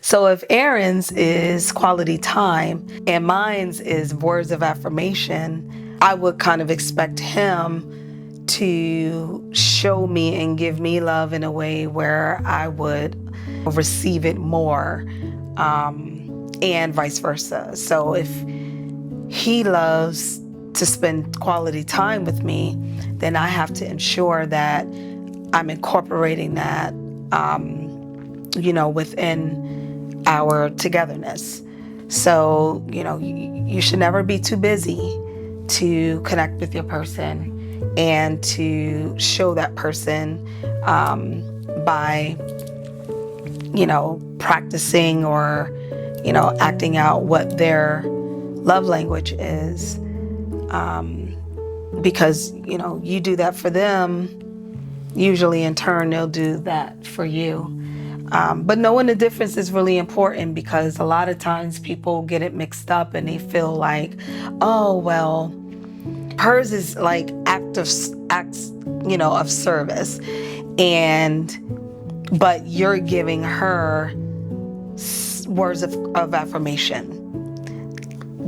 So if Aaron's is quality time and mine's is words of affirmation, I would kind of expect him to show me and give me love in a way where I would receive it more, and vice versa. So if he loves to spend quality time with me, then I have to ensure that I'm incorporating that, within our togetherness. So, you should never be too busy to connect with your person and to show that person, by, practicing or, acting out what their love language is. Because, you do that for them, usually in turn they'll do that for you. But knowing the difference is really important, because a lot of times people get it mixed up and they feel like, oh, well, hers is like acts, of service, but you're giving her words of affirmation.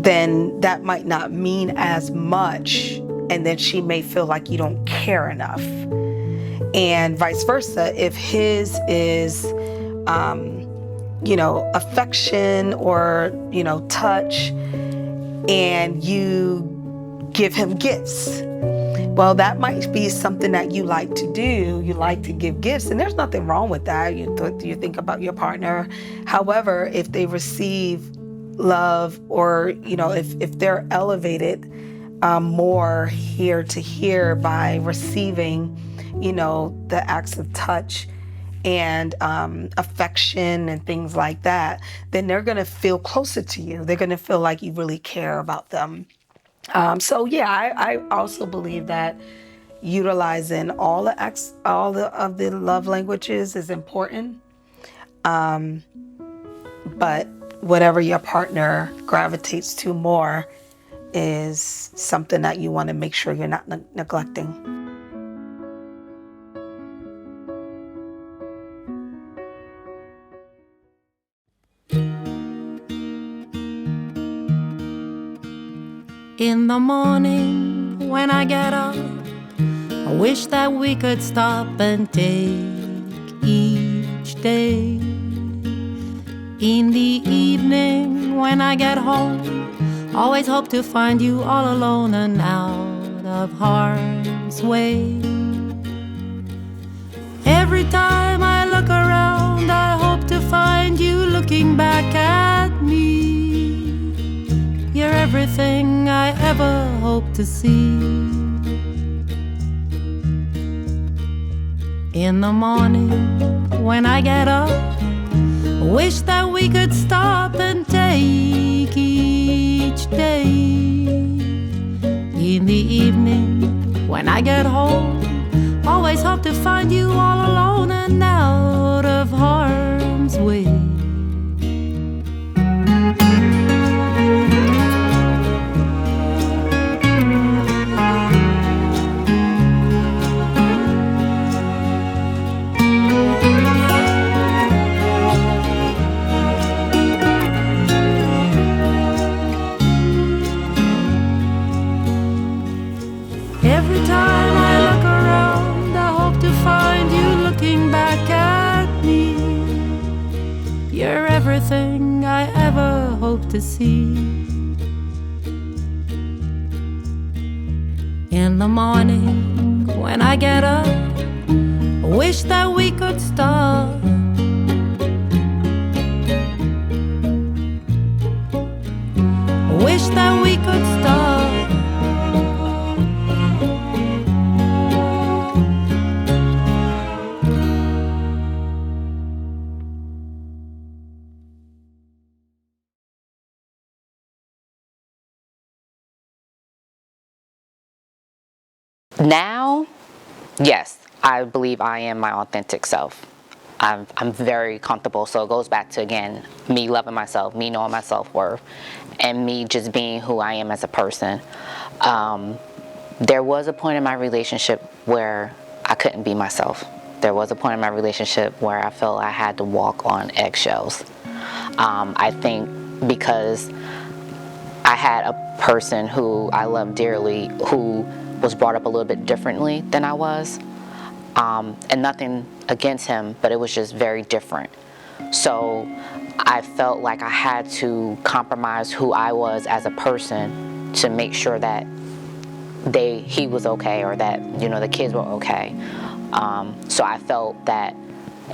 Then that might not mean as much, and then she may feel like you don't care enough. And vice versa, if his is, affection or, touch, and you give him gifts. Well, that might be something that you like to do. You like to give gifts, and there's nothing wrong with that. You think about your partner. However, if they receive love, or, if they're elevated more here to here by receiving, the acts of touch and affection and things like that, then they're going to feel closer to you. They're going to feel like you really care about them. So yeah, I also believe that utilizing all of the love languages is important. But whatever your partner gravitates to more is something that you want to make sure you're not neglecting. In the morning when I get up, I wish that we could stop and take each day. In the evening when I get home, always hope to find you all alone and out of harm's way. Every time I look around, I hope to find you looking back at me. You're everything I ever hope to see. In the morning when I get up, I wish that we could stop and take each day. In the evening when I get home, always hope to find you all alone and out of harm's way. Every time I look around, I hope to find you looking back at me. You're everything I ever hope to see. In the morning when I get up, I wish that we could stop. I wish that we could stop. Now, yes, I believe I am my authentic self. I'm very comfortable. So it goes back to, again, me loving myself, me knowing my self-worth, and me just being who I am as a person. There was a point in my relationship where I couldn't be myself. There was a point in my relationship where I felt I had to walk on eggshells. I think because I had a person who I love dearly who was brought up a little bit differently than I was, and nothing against him, but it was just very different. So I felt like I had to compromise who I was as a person to make sure that he was okay, or that, you know, the kids were okay. So I felt that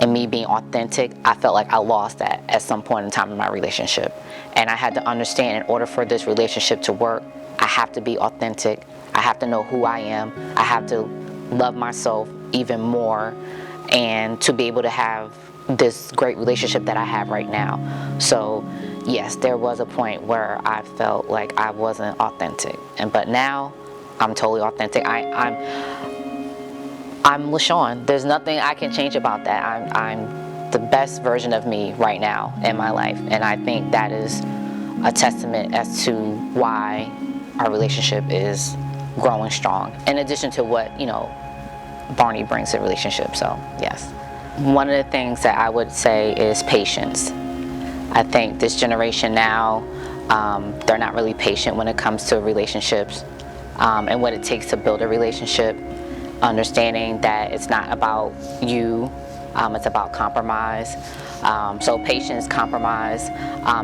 in me being authentic, I felt like I lost that at some point in time in my relationship. And I had to understand, in order for this relationship to work, I have to be authentic. I have to know who I am. I have to love myself even more, and to be able to have this great relationship that I have right now. So yes, there was a point where I felt like I wasn't authentic, but now I'm totally authentic. I'm LaShawn. There's nothing I can change about that. I'm the best version of me right now in my life, and I think that is a testament as to why our relationship is growing strong, in addition to what, you know, Barney brings to the relationship. So yes, one of the things that I would say is patience. I think this generation now, they're not really patient when it comes to relationships, and what it takes to build a relationship. Understanding that it's not about you, it's about compromise. So patience, compromise.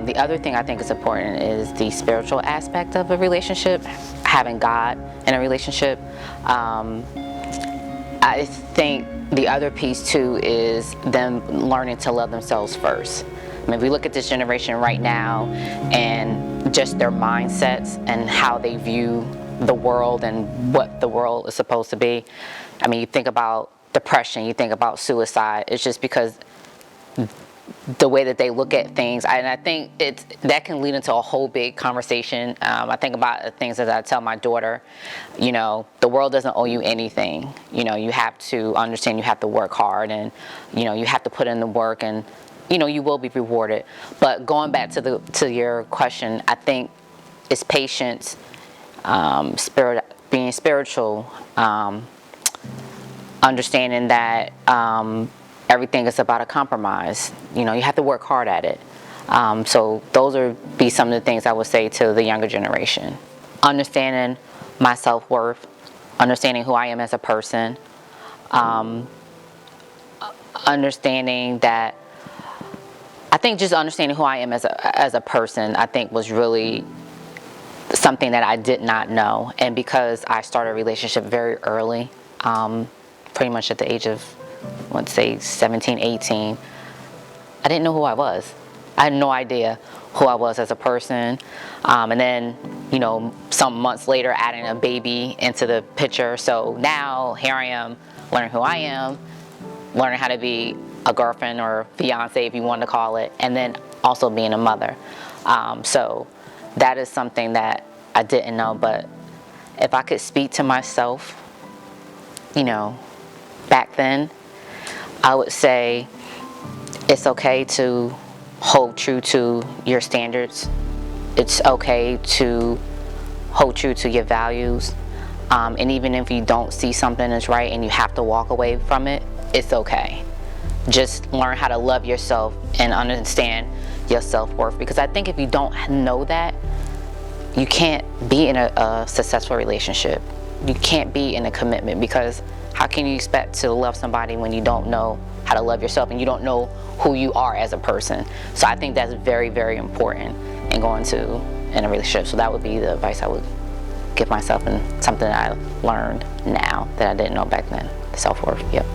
The other thing I think is important is the spiritual aspect of a relationship, having God in a relationship. I think the other piece too is them learning to love themselves first. I mean, if we look at this generation right now and just their mindsets and how they view the world and what the world is supposed to be. I mean, you think about depression, you think about suicide. It's just because the way that they look at things, and I think that can lead into a whole big conversation. I think about the things that I tell my daughter. You know, the world doesn't owe you anything. You know, you have to understand you have to work hard, and you know, you have to put in the work, and you know, you will be rewarded. But going back to your question, I think it's patience, being spiritual, understanding that everything is about a compromise. You know, you have to work hard at it. So those would be some of the things I would say to the younger generation. Understanding my self-worth, understanding who I am as a person, understanding that, I think just understanding who I am as a person, I think was really something that I did not know. And because I started a relationship very early, pretty much at the age of, let's say 17, 18, I didn't know who I was. I had no idea who I was as a person. And then, you know, some months later, adding a baby into the picture. So now here I am, learning who I am, learning how to be a girlfriend or fiance, if you want to call it, and then also being a mother. So that is something that I didn't know. But if I could speak to myself, you know, back then, I would say it's okay to hold true to your standards. It's okay to hold true to your values. And even if you don't see something is right and you have to walk away from it, it's okay. Just learn how to love yourself and understand your self-worth. Because I think if you don't know that, you can't be in a successful relationship. You can't be in a commitment, because how can you expect to love somebody when you don't know how to love yourself and you don't know who you are as a person? So I think that's very, very important in going in a relationship. So that would be the advice I would give myself, and something that I learned now that I didn't know back then. Self-worth, yep.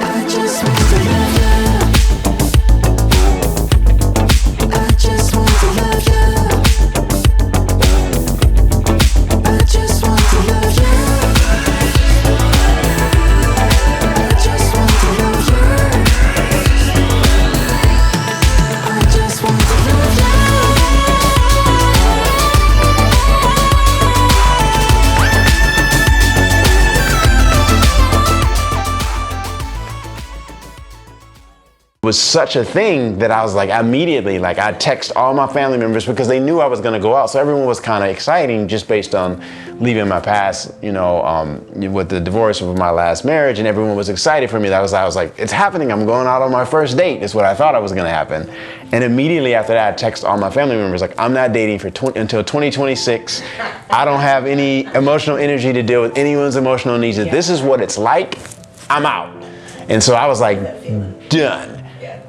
I just want to love you. was such a thing that I was like, immediately, like I text all my family members because they knew I was going to go out. So everyone was kind of exciting just based on leaving my past, with the divorce of my last marriage, and everyone was excited for me. I was like, it's happening. I'm going out on my first date. Is what I thought was going to happen. And immediately after that, I text all my family members, like, I'm not dating until 2026. I don't have any emotional energy to deal with anyone's emotional needs. If this is what it's like, I'm out. And so I was like, done.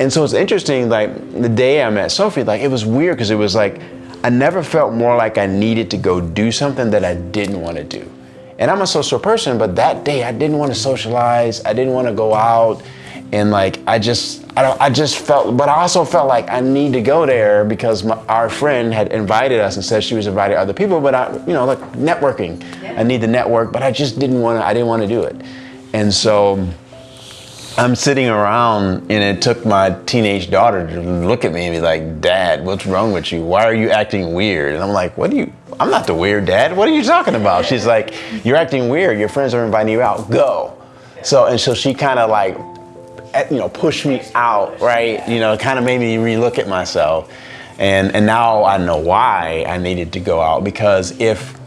And so it's interesting, like the day I met Sophie, like it was weird because it was like, I never felt more like I needed to go do something that I didn't want to do. And I'm a social person, but that day I didn't want to socialize. I didn't want to go out. And like, I just felt, but I also felt like I need to go there because our friend had invited us and said she was inviting other people, but like networking. I need to network, but I just didn't want to do it. And so I'm sitting around, and it took my teenage daughter to look at me and be like, Dad, what's wrong with you? Why are you acting weird? And I'm like, I'm not the weird dad. What are you talking about? She's like, you're acting weird. Your friends are inviting you out. Go. So she kind of like, pushed me out, right? Kind of made me relook at myself. And now I know why I needed to go out, because if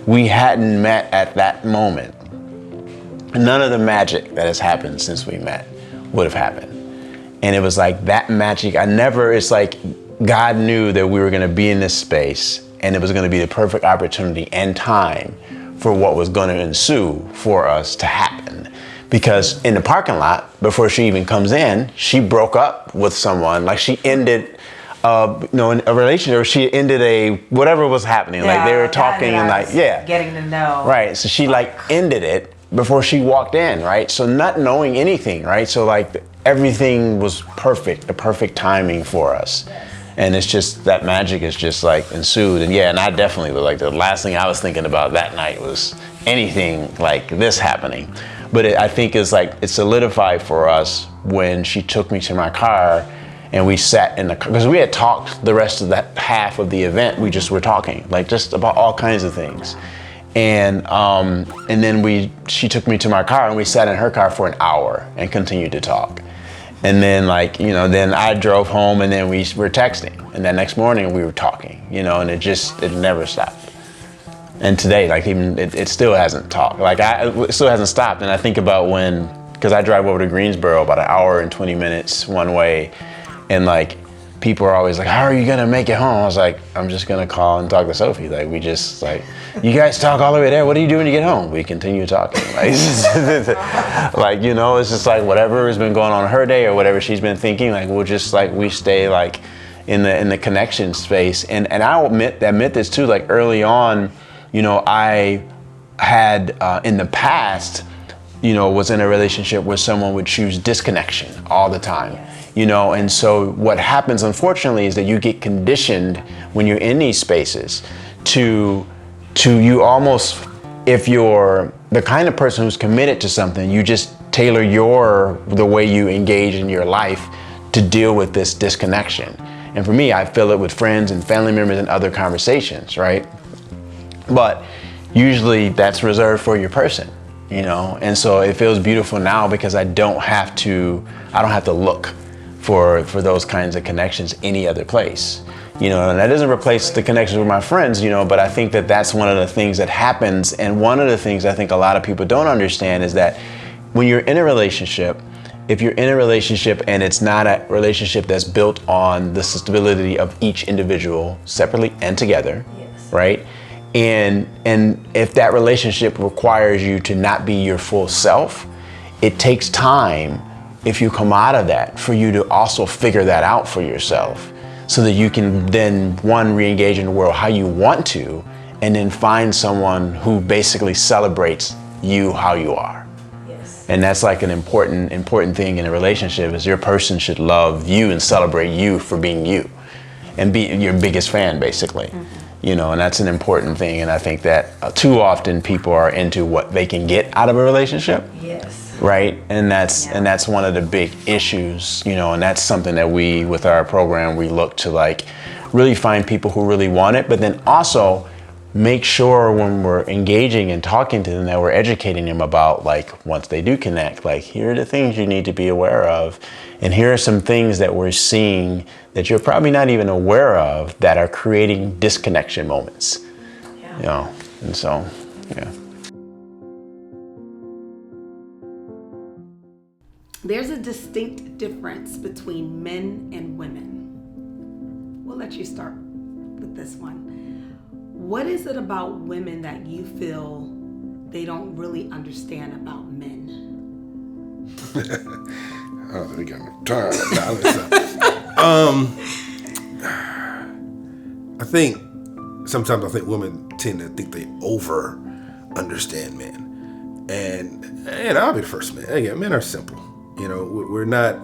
we hadn't met at that moment, none of the magic that has happened since we met would have happened. And it was like that magic, it's like God knew that we were going to be in this space, and it was going to be the perfect opportunity and time for what was going to ensue for us to happen. Because in the parking lot, before she even comes in, she broke up with someone. Like she ended in a relationship, or she ended whatever was happening. Like they were talking and like, getting to know. Right. So she like ended it before she walked in, right? So not knowing anything, right? So like everything was perfect, the perfect timing for us. And it's just, that magic is just like ensued. And I definitely was like, the last thing I was thinking about that night was anything like this happening. But I think it's like, it solidified for us when she took me to my car and we sat in the car, because we had talked the rest of that half of the event. We just were talking, like just about all kinds of things. And then she took me to my car and we sat in her car for an hour and continued to talk. And then then I drove home, and then we were texting. And then next morning we were talking, and it never stopped. And today, like even it still hasn't talked. Like it still hasn't stopped. And I think about because I drive over to Greensboro about an hour and 20 minutes one way. And like, people are always like, how are you going to make it home? I was like, I'm just going to call and talk to Sophie. Like, we just like, you guys talk all the way there. What do you do when you get home? We continue talking. Like, like, it's just like whatever has been going on in her day or whatever she's been thinking, like, we'll just like, we stay like in the connection space. And I'll admit this too, like early on, I had in the past, was in a relationship where someone would choose disconnection all the time. And so what happens, unfortunately, is that you get conditioned when you're in these spaces to you almost, if you're the kind of person who's committed to something, you just tailor the way you engage in your life to deal with this disconnection. And for me, I feel it with friends and family members and other conversations, right? But usually that's reserved for your person, And so it feels beautiful now because I don't have to look for those kinds of connections any other place, and that doesn't replace the connections with my friends, but I think that that's one of the things that happens. And one of the things I think a lot of people don't understand is that when you're in a relationship, if you're in a relationship and it's not a relationship that's built on the stability of each individual separately and together, right? And if that relationship requires you to not be your full self, it takes time, if you come out of that, for you to also figure that out for yourself, so that you can then, re-engage in the world how you want to, and then find someone who basically celebrates you how you are. Yes. And that's like an important thing in a relationship, is your person should love you and celebrate you for being you, and be your biggest fan, basically. Mm-hmm. And that's an important thing. And I think that too often people are into what they can get out of a relationship. Yes. Right. And that's one of the big issues, and that's something that with our program, we look to like really find people who really want it, but then also make sure when we're engaging and talking to them that we're educating them about, like, once they do connect, like, here are the things you need to be aware of, and here are some things that we're seeing that you're probably not even aware of that are creating disconnection moments. You know, and so, yeah. There's a distinct difference between men and women. We'll let you start with this one. What is it about women that you feel they don't really understand about men? Oh, we got time. I think sometimes women tend to think they over understand men, and I'll be the first man. Again, men are simple. You know, we're not.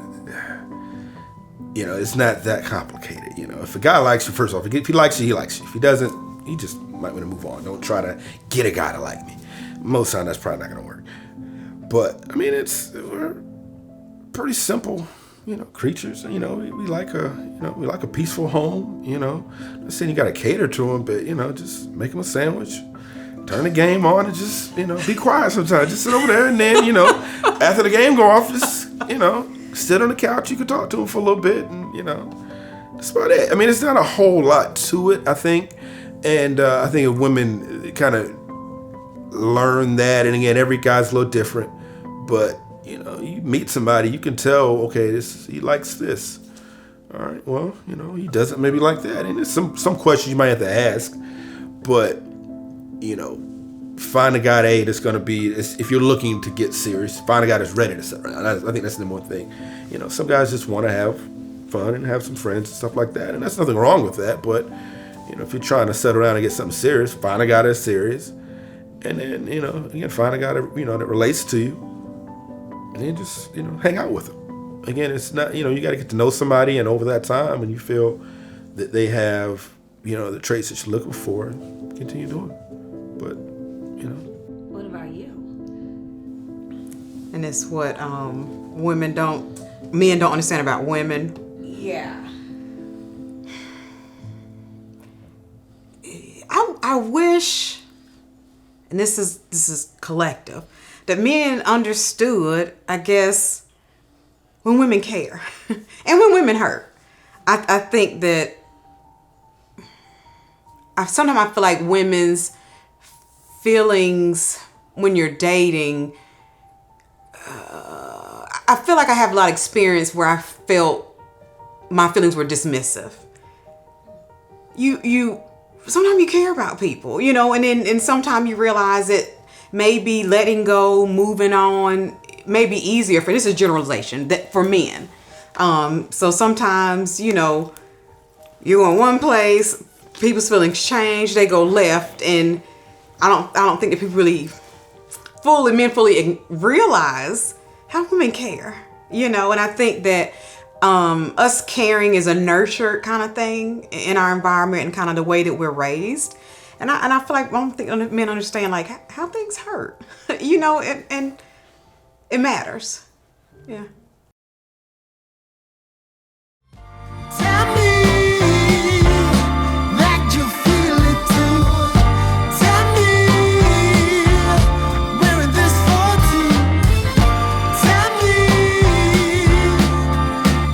You know, it's not that complicated. You know, if a guy likes you, first off, if he likes you, he likes you. If he doesn't, he just might want to move on. Don't try to get a guy to like me. Most of the time, that's probably not going to work. But I mean, we're pretty simple, you know, creatures. You know, we like a peaceful home. You know, not saying you got to cater to them, but you know, just make them a sandwich, turn the game on, and just, you know, be quiet sometimes. Just sit over there, and then, you know, after the game go off, just, you know, sit on the couch. You can talk to them for a little bit, and, you know, that's about it. I mean, it's not a whole lot to it, I think. And I think if women kind of learn that, and again, every guy's a little different, but, you know, you meet somebody, you can tell, okay, he likes this. All right, well, you know, he doesn't maybe like that. And there's some questions you might have to ask, but, you know, find a guy that's going to be, if you're looking to get serious, find a guy that's ready to settle around. I think that's the number one thing. You know, some guys just want to have fun and have some friends and stuff like that, and there's nothing wrong with that, but, you know, if you're trying to settle down and get something serious, find a guy that's serious, and then, you know, again, find a guy that, you know, that relates to you, and then just, you know, hang out with them. Again, it's not, you know, you got to get to know somebody, and over that time, and you feel that they have, you know, the traits that you're looking for, and continue doing it. But, you know. What about you? And it's what men don't understand about women. Yeah. I wish, and this is collective, that men understood, I guess, when women care and when women hurt. I think that sometimes I feel like women's feelings when you're dating, I feel like I have a lot of experience where I felt my feelings were dismissive. Sometimes you care about people, you know, and sometimes you realize that maybe letting go, moving on, may be easier this is generalization, that for men. So sometimes, you know, you're in one place, people's feelings change, they go left, and I don't think that people really men fully realize how women care, you know. And I think that us caring is a nurtured kind of thing in our environment and kind of the way that we're raised. And I feel like I don't think men understand like how things hurt, you know, and it matters. Yeah. Tell me that you feel it too. Tell me we're in this for two. Tell me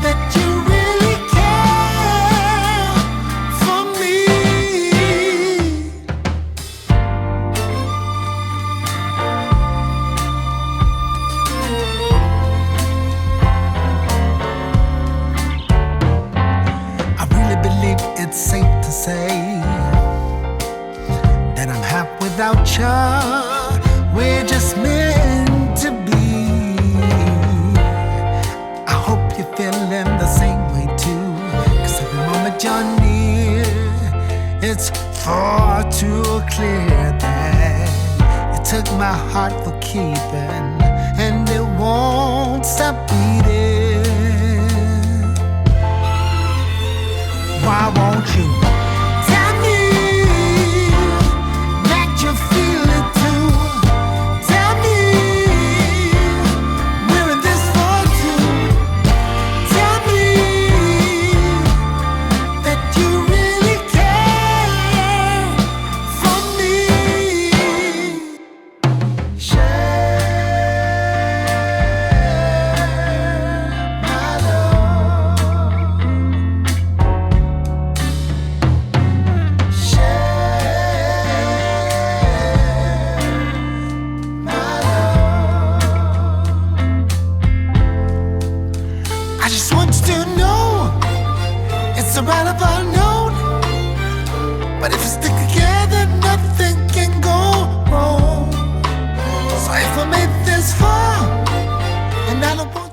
that you really care for me. I really believe it's safe to say that I'm happy without you. We're just meant to be. I hope you're feeling the same way too. 'Cause every moment you're near, it's far too clear that you took my heart for keeping, and it won't stop beating. Why won't you tell me that you feel it too? Tell me we're in this for two. Tell me that you really care for a right of unknown. But if we stick together, nothing can go wrong. So if I made this far, and I don't want